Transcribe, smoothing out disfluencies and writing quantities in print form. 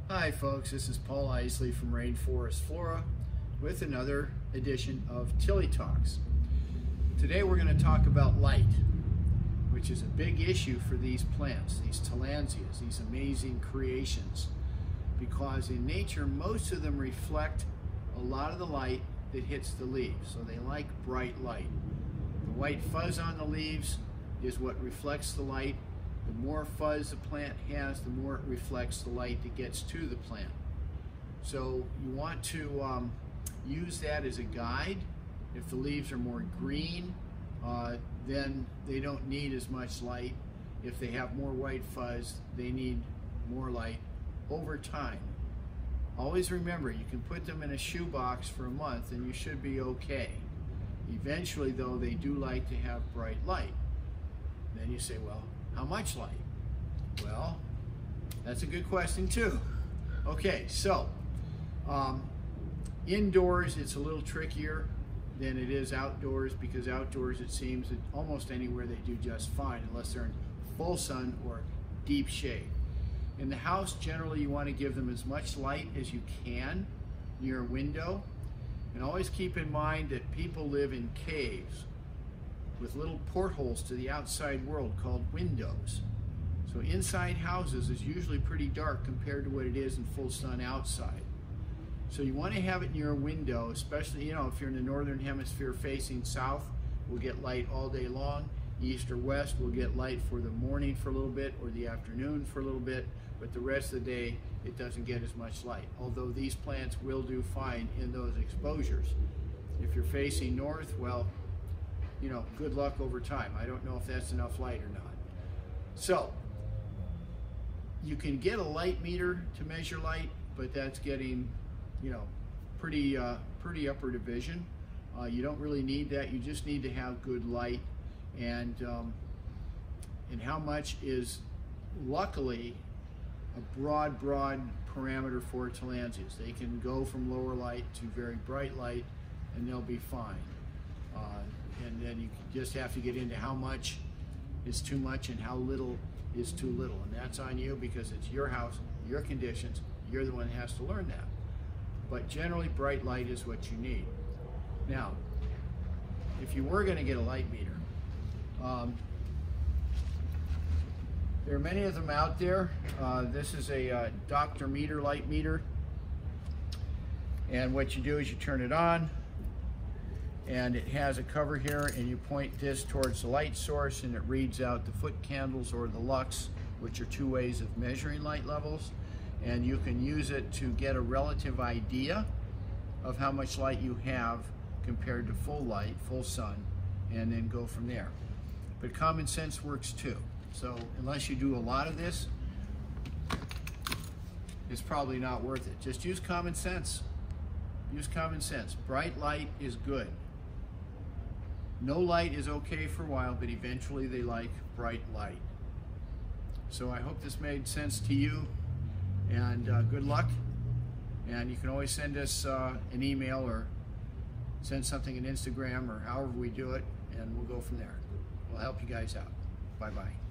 Hi folks, this is Paul Isley from Rainforest Flora with another edition of Tilly Talks. Today we're going to talk about light, which is a big issue for these plants, these tillandsias, these amazing creations, because in nature most of them reflect a lot of the light that hits the leaves, so they like bright light. The white fuzz on the leaves is what reflects the light. The more fuzz the plant has, the more it reflects the light that gets to the plant. So you want to use that as a guide. If the leaves are more green, then they don't need as much light. If they have more white fuzz, they need more light over time. Always remember, you can put them in a shoebox for a month and you should be okay. Eventually though, they do like to have bright light. Then you say, well, how much light? Well, that's a good question too. Okay, so indoors it's a little trickier than it is outdoors, because outdoors it seems that almost anywhere they do just fine unless they're in full sun or deep shade. In the house, generally you want to give them as much light as you can near a window, and always keep in mind that people live in caves with little portholes to the outside world called windows. So inside houses is usually pretty dark compared to what it is in full sun outside. So you want to have it near a window, especially, if you're in the northern hemisphere facing south, we'll get light all day long. East or west, we'll get light for the morning for a little bit or the afternoon for a little bit, but the rest of the day it doesn't get as much light. Although these plants will do fine in those exposures. If you're facing north, well, good luck over time. I don't know if that's enough light or not. So, you can get a light meter to measure light, but that's getting, pretty upper division. You don't really need that. You just need to have good light, and how much is luckily a broad parameter for tillandsias. They can go from lower light to very bright light, and they'll be fine. And then you just have to get into how much is too much and how little is too little. And that's on you, because it's your house, your conditions, you're the one that has to learn that. But generally bright light is what you need. Now, if you were going to get a light meter, there are many of them out there. This is a Dr. Meter light meter. And what you do is you turn it on, and it has a cover here, and you point this towards the light source, and it reads out the foot candles or the lux, which are two ways of measuring light levels. And you can use it to get a relative idea of how much light you have compared to full light, full sun, and then go from there. But common sense works too. So unless you do a lot of this, it's probably not worth it. Just use common sense. Use common sense. Bright light is good. No light is okay for a while, but eventually they like bright light. So I hope this made sense to you, and good luck. And you can always send us an email or send something on Instagram or however we do it, and we'll go from there. We'll help you guys out. Bye-bye.